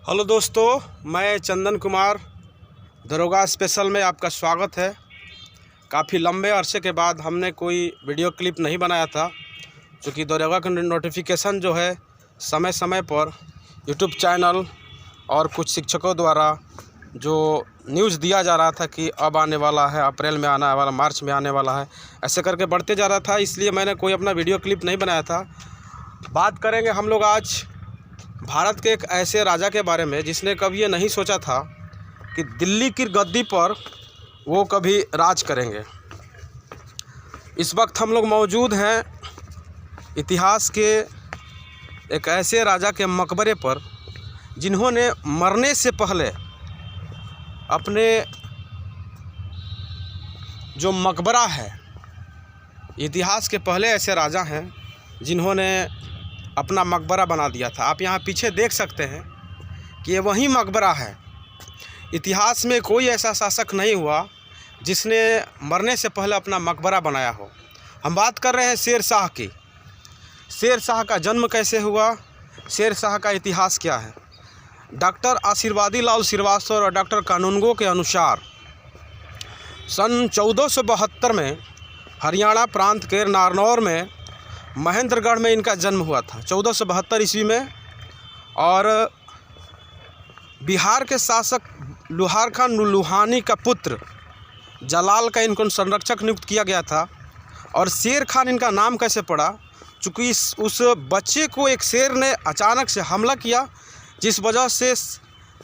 Hello दोस्तों, मैं चंदन कुमार दरोगा स्पेशल में आपका स्वागत है। काफ़ी लंबे अरसे के बाद हमने कोई वीडियो क्लिप नहीं बनाया था, क्योंकि दरोगा का नोटिफिकेशन जो है समय समय पर यूट्यूब चैनल और कुछ शिक्षकों द्वारा जो न्यूज़ दिया जा रहा था कि अब आने वाला है, अप्रैल में आने वाला, मार्च में आने वाला है, ऐसे करके बढ़ते जा रहा था। इसलिए मैंने कोई अपना वीडियो क्लिप नहीं बनाया था। बात करेंगे हम लोग आज भारत के एक ऐसे राजा के बारे में जिसने कभी ये नहीं सोचा था कि दिल्ली की गद्दी पर वो कभी राज करेंगे। इस वक्त हम लोग मौजूद हैं इतिहास के एक ऐसे राजा के मकबरे पर जिन्होंने मरने से पहले अपने जो मकबरा है, इतिहास के पहले ऐसे राजा हैं जिन्होंने अपना मकबरा बना दिया था। आप यहाँ पीछे देख सकते हैं कि ये वही मकबरा है। इतिहास में कोई ऐसा शासक नहीं हुआ जिसने मरने से पहले अपना मकबरा बनाया हो। हम बात कर रहे हैं शेर शाह की। शेर शाह का जन्म कैसे हुआ, शेर शाह का इतिहास क्या है। डॉक्टर आशीर्वादी लाल श्रीवास्तव और डॉक्टर कानूनगो के अनुसार सन 1472 में हरियाणा प्रांत के नारनौर में महेंद्रगढ़ में इनका जन्म हुआ था 1472 ईस्वी में। और बिहार के शासक लोहार खान लुहानी का पुत्र जलाल का इनको संरक्षक नियुक्त किया गया था। और शेर खान इनका नाम कैसे पड़ा, चूँकि उस बच्चे को एक शेर ने अचानक से हमला किया, जिस वजह से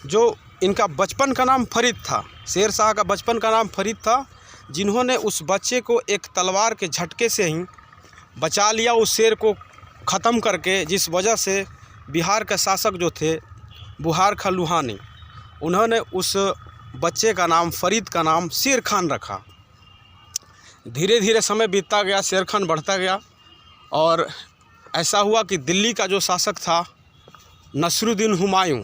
जो इनका बचपन का नाम फरीद था, शेर शाह का बचपन का नाम फरीद था, जिन्होंने उस बच्चे को एक तलवार के झटके से ही बचा लिया, उस शेर को ख़त्म करके, जिस वजह से बिहार के शासक जो थे बुहार खां लुहानी, उन्होंने उस बच्चे का नाम, फरीद का नाम शेर खान रखा। धीरे धीरे समय बीतता गया, शेर खान बढ़ता गया और ऐसा हुआ कि दिल्ली का जो शासक था नसरुद्दीन हुमायूं,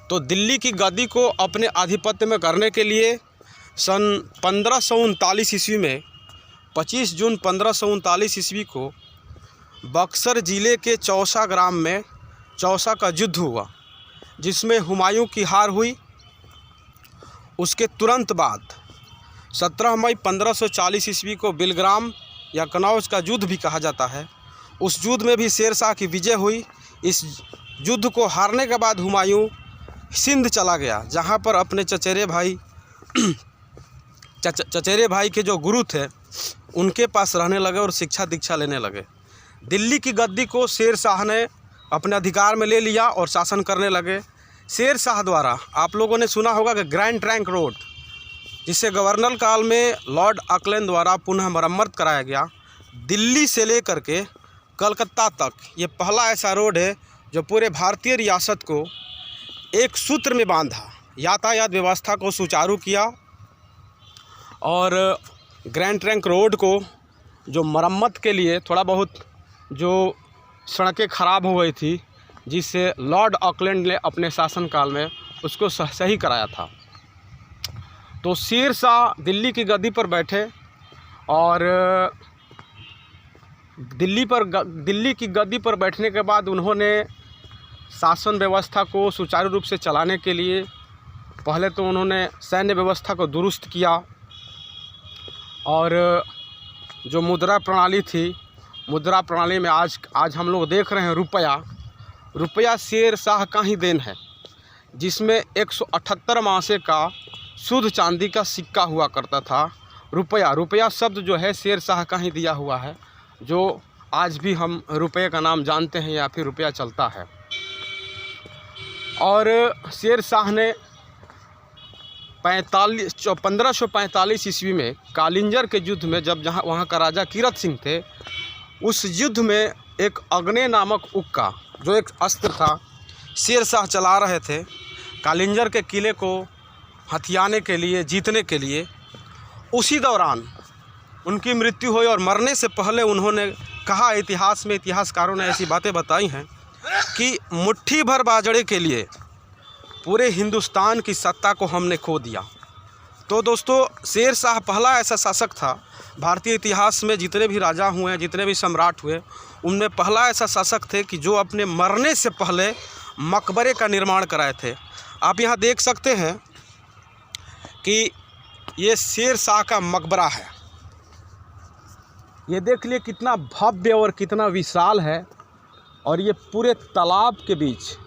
तो दिल्ली की गद्दी को अपने आधिपत्य में करने के लिए सन 1539 ईस्वी में 25 जून 1539 ईस्वी को बक्सर ज़िले के चौसा ग्राम में चौसा का युद्ध हुआ, जिसमें हुमायूं की हार हुई। उसके तुरंत बाद 17 मई 1540 ईस्वी को बिलग्राम या कनौज का युद्ध भी कहा जाता है, उस युद्ध में भी शेर शाह की विजय हुई। इस युद्ध को हारने के बाद हुमायूं सिंध चला गया, जहां पर अपने चचेरे भाई के जो गुरु थे उनके पास रहने लगे और शिक्षा दीक्षा लेने लगे। दिल्ली की गद्दी को शेर शाह ने अपने अधिकार में ले लिया और शासन करने लगे। शेर शाह द्वारा आप लोगों ने सुना होगा कि ग्रैंड ट्रंक रोड, जिसे गवर्नर काल में लॉर्ड ऑकलैंड द्वारा पुनः मरम्मत कराया गया, दिल्ली से लेकर के कलकत्ता तक, ये पहला ऐसा रोड है जो पूरे भारतीय रियासत को एक सूत्र में बांधा, यातायात व्यवस्था को सुचारू किया। और ग्रैंड ट्रंक रोड को जो मरम्मत के लिए थोड़ा बहुत जो सड़कें ख़राब हो गई थी, जिससे लॉर्ड ऑकलैंड ने अपने शासनकाल में उसको सही कराया था। तो शेर शाह दिल्ली की गद्दी पर बैठे और दिल्ली की गद्दी पर बैठने के बाद उन्होंने शासन व्यवस्था को सुचारू रूप से चलाने के लिए पहले तो उन्होंने सैन्य व्यवस्था को दुरुस्त किया। और जो मुद्रा प्रणाली थी, मुद्रा प्रणाली में आज हम लोग देख रहे हैं रुपया शेर शाह का ही देन है, जिसमें 178 मासे का शुद्ध चांदी का सिक्का हुआ करता था। रुपया शब्द जो है शेर शाह का ही दिया हुआ है, जो आज भी हम रुपये का नाम जानते हैं या फिर रुपया चलता है। और शेर शाह ने 1545 ईस्वी में कालिंजर के युद्ध में, जब वहाँ का राजा कीरत सिंह थे, उस युद्ध में एक अग्ने नामक उक्का, जो एक अस्त्र था, शेर शाह चला रहे थे कालिंजर के किले को हथियाने के लिए, जीतने के लिए। उसी दौरान उनकी मृत्यु हुई और मरने से पहले उन्होंने कहा, इतिहास में इतिहासकारों ने ऐसी बातें बताई हैं कि मुट्ठी भर बाजरे के लिए पूरे हिंदुस्तान की सत्ता को हमने खो दिया। तो दोस्तों, शेर शाह पहला ऐसा शासक था भारतीय इतिहास में, जितने भी राजा हुए, जितने भी सम्राट हुए, उनमें पहला ऐसा शासक थे कि जो अपने मरने से पहले मकबरे का निर्माण कराए थे। आप यहाँ देख सकते हैं कि ये शेर शाह का मकबरा है। ये देख लिए कितना भव्य और कितना विशाल है, और ये पूरे तालाब के बीच।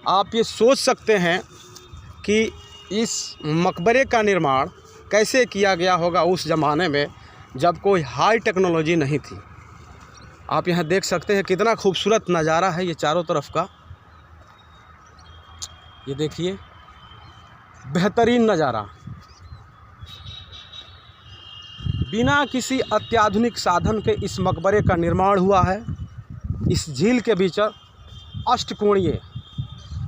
आप ये सोच सकते हैं कि इस मकबरे का निर्माण कैसे किया गया होगा उस ज़माने में जब कोई हाई टेक्नोलॉजी नहीं थी। आप यहाँ देख सकते हैं कितना खूबसूरत नज़ारा है ये चारों तरफ का। ये देखिए बेहतरीन नज़ारा। बिना किसी अत्याधुनिक साधन के इस मकबरे का निर्माण हुआ है। इस झील के बीच अष्टकोणीय,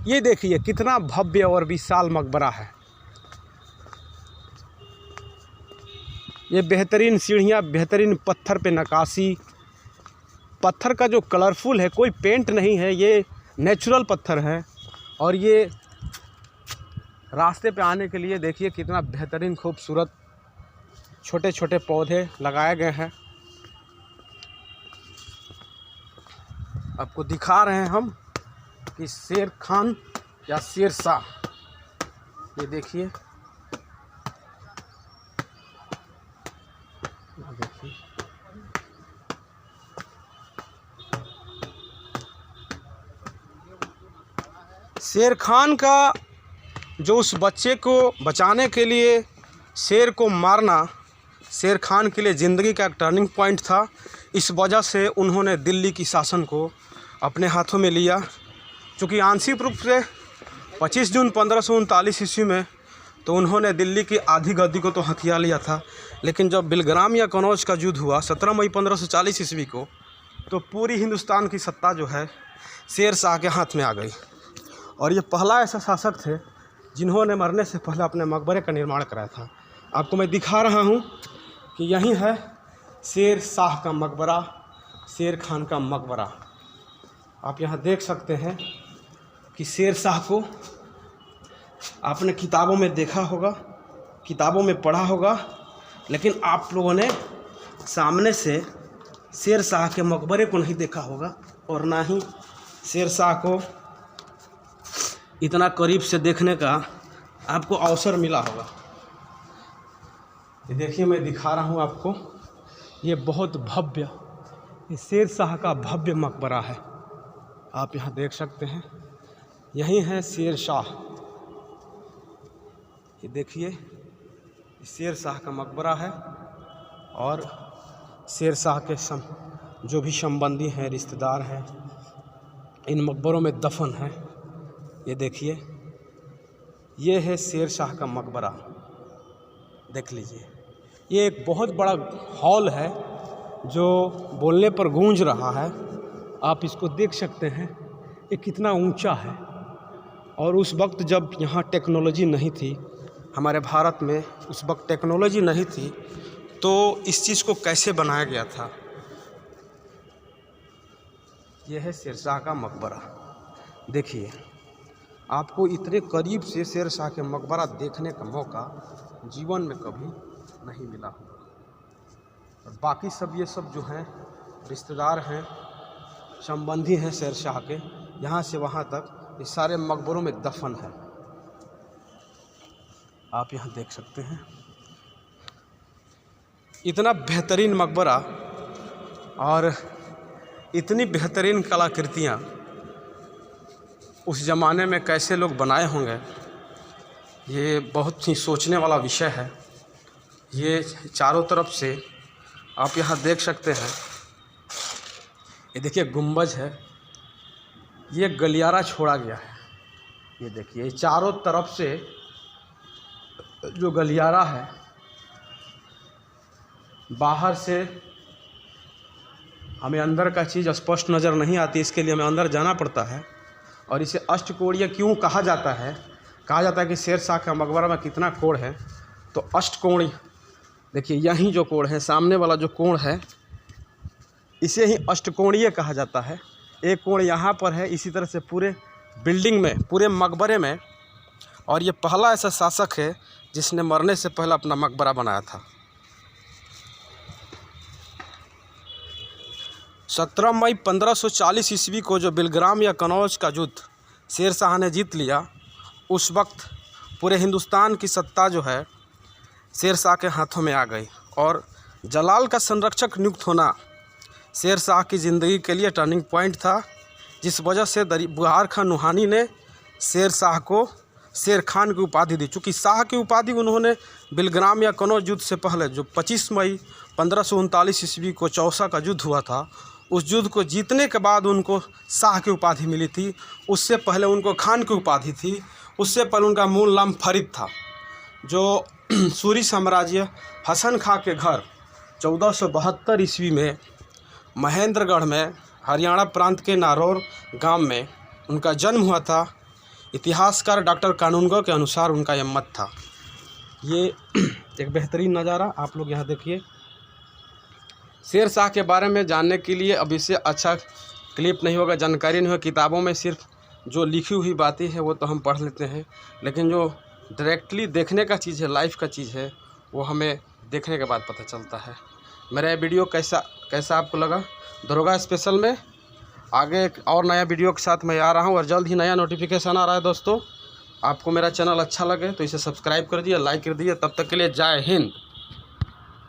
ये देखिए कितना भव्य और विशाल मकबरा है। ये बेहतरीन सीढ़ियाँ, बेहतरीन पत्थर पे नक्काशी, पत्थर का जो कलरफुल है, कोई पेंट नहीं है, ये नेचुरल पत्थर है। और ये रास्ते पे आने के लिए देखिए कितना बेहतरीन खूबसूरत छोटे छोटे पौधे लगाए गए हैं। आपको दिखा रहे हैं हम कि शेर खान या शेर शाह, ये देखिए, शेर खान का जो उस बच्चे को बचाने के लिए शेर को मारना शेर खान के लिए ज़िंदगी का एक टर्निंग पॉइंट था। इस वजह से उन्होंने दिल्ली की शासन को अपने हाथों में लिया। चूँकि आंशिक रूप से 25 जून 1539 ईस्वी में तो उन्होंने दिल्ली की आधी गद्दी को तो हथिया लिया था, लेकिन जब बिलग्राम या कनौज का युद्ध हुआ 17 मई 1540 ईस्वी को, तो पूरी हिंदुस्तान की सत्ता जो है शेर शाह के हाथ में आ गई। और ये पहला ऐसा शासक थे जिन्होंने मरने से पहले अपने मकबरे का निर्माण कराया था। आपको मैं दिखा रहा हूँ कि यही है शेर शाह का मकबरा, शेर खान का मकबरा। आप यहाँ देख सकते हैं कि शेर शाह को आपने किताबों में देखा होगा, किताबों में पढ़ा होगा, लेकिन आप लोगों ने सामने से शेर शाह के मकबरे को नहीं देखा होगा, और ना ही शेर शाह को इतना करीब से देखने का आपको अवसर मिला होगा। ये देखिए मैं दिखा रहा हूँ आपको, ये बहुत भव्य, ये शेर शाह का भव्य मकबरा है। आप यहाँ देख सकते हैं, यही है शेर शाह। ये देखिए शेर शाह का मकबरा है, और शेर शाह के जो भी संबंधी हैं, रिश्तेदार हैं, इन मकबरों में दफन है। ये देखिए, ये है शेर शाह का मकबरा। देख लीजिए, ये एक बहुत बड़ा हॉल है जो बोलने पर गूंज रहा है। आप इसको देख सकते हैं, ये कितना ऊंचा है। और उस वक्त जब यहाँ टेक्नोलॉजी नहीं थी, हमारे भारत में उस वक्त टेक्नोलॉजी नहीं थी, तो इस चीज़ को कैसे बनाया गया था। यह है शेर शाह का मकबरा। देखिए, आपको इतने करीब से शेर शाह के मकबरा देखने का मौका जीवन में कभी नहीं मिला होगा। और बाकी सब ये सब जो हैं रिश्तेदार हैं, संबंधी हैं शेर शाह के, यहाँ से वहाँ तक ये सारे मकबरों में दफन है। आप यहाँ देख सकते हैं, इतना बेहतरीन मकबरा और इतनी बेहतरीन कलाकृतियाँ उस ज़माने में कैसे लोग बनाए होंगे, ये बहुत ही सोचने वाला विषय है। ये चारों तरफ से आप यहाँ देख सकते हैं, ये देखिए गुंबज है, ये गलियारा छोड़ा गया है। ये देखिए चारों तरफ से जो गलियारा है, बाहर से हमें अंदर का चीज़ स्पष्ट नज़र नहीं आती, इसके लिए हमें अंदर जाना पड़ता है। और इसे अष्टकोणीय क्यों कहा जाता है? कहा जाता है कि शेर शाह का मकबरा में कितना कोण है, तो अष्टकोणीय। देखिए यही जो कोण है, सामने वाला जो कोण है, इसे ही अष्टकोणीय कहा जाता है। एक कोण यहाँ पर है, इसी तरह से पूरे बिल्डिंग में, पूरे मकबरे में। और ये पहला ऐसा शासक है जिसने मरने से पहले अपना मकबरा बनाया था। 17 मई 1540 ईस्वी को जो बिलग्राम या कनौज का युद्ध शेर शाह ने जीत लिया, उस वक्त पूरे हिंदुस्तान की सत्ता जो है शेर शाह के हाथों में आ गई और जलाल का संरक्षक नियुक्त होना शेर शाह की ज़िंदगी के लिए टर्निंग पॉइंट था, जिस वजह से बुरहान खान नुहानी ने शेर शाह को शेर खान की उपाधि दी। चूँकि शाह की उपाधि उन्होंने बिलग्राम या कनौज युद्ध से पहले जो 25 मई 1539 ईस्वी को चौसा का युद्ध हुआ था, उस युद्ध को जीतने के बाद उनको शाह की उपाधि मिली थी। उससे पहले उनको खान की उपाधि थी। उससे पहले उनका मूल नाम फरीद था। जो सूरी साम्राज्य हसन खां के घर 1472 ईस्वी में महेंद्रगढ़ में हरियाणा प्रांत के नारौर गांव में उनका जन्म हुआ था। इतिहासकार डॉक्टर कानूनगो के अनुसार उनका यह मत था। ये एक बेहतरीन नज़ारा आप लोग यहाँ देखिए। शेर शाह के बारे में जानने के लिए अब इससे अच्छा क्लिप नहीं होगा, जानकारी नहीं होगा। किताबों में सिर्फ जो लिखी हुई बातें हैं वो तो हम पढ़ लेते हैं, लेकिन जो डायरेक्टली देखने का चीज़ है, लाइफ का चीज़ है, वो हमें देखने के बाद पता चलता है। मेरा ये वीडियो कैसा आपको लगा? दरोगा स्पेशल में आगे एक और नया वीडियो के साथ मैं आ रहा हूँ और जल्द ही नया नोटिफिकेशन आ रहा है। दोस्तों, आपको मेरा चैनल अच्छा लगे तो इसे सब्सक्राइब कर दिए, लाइक कर दिए। तब तक के लिए जय हिंद।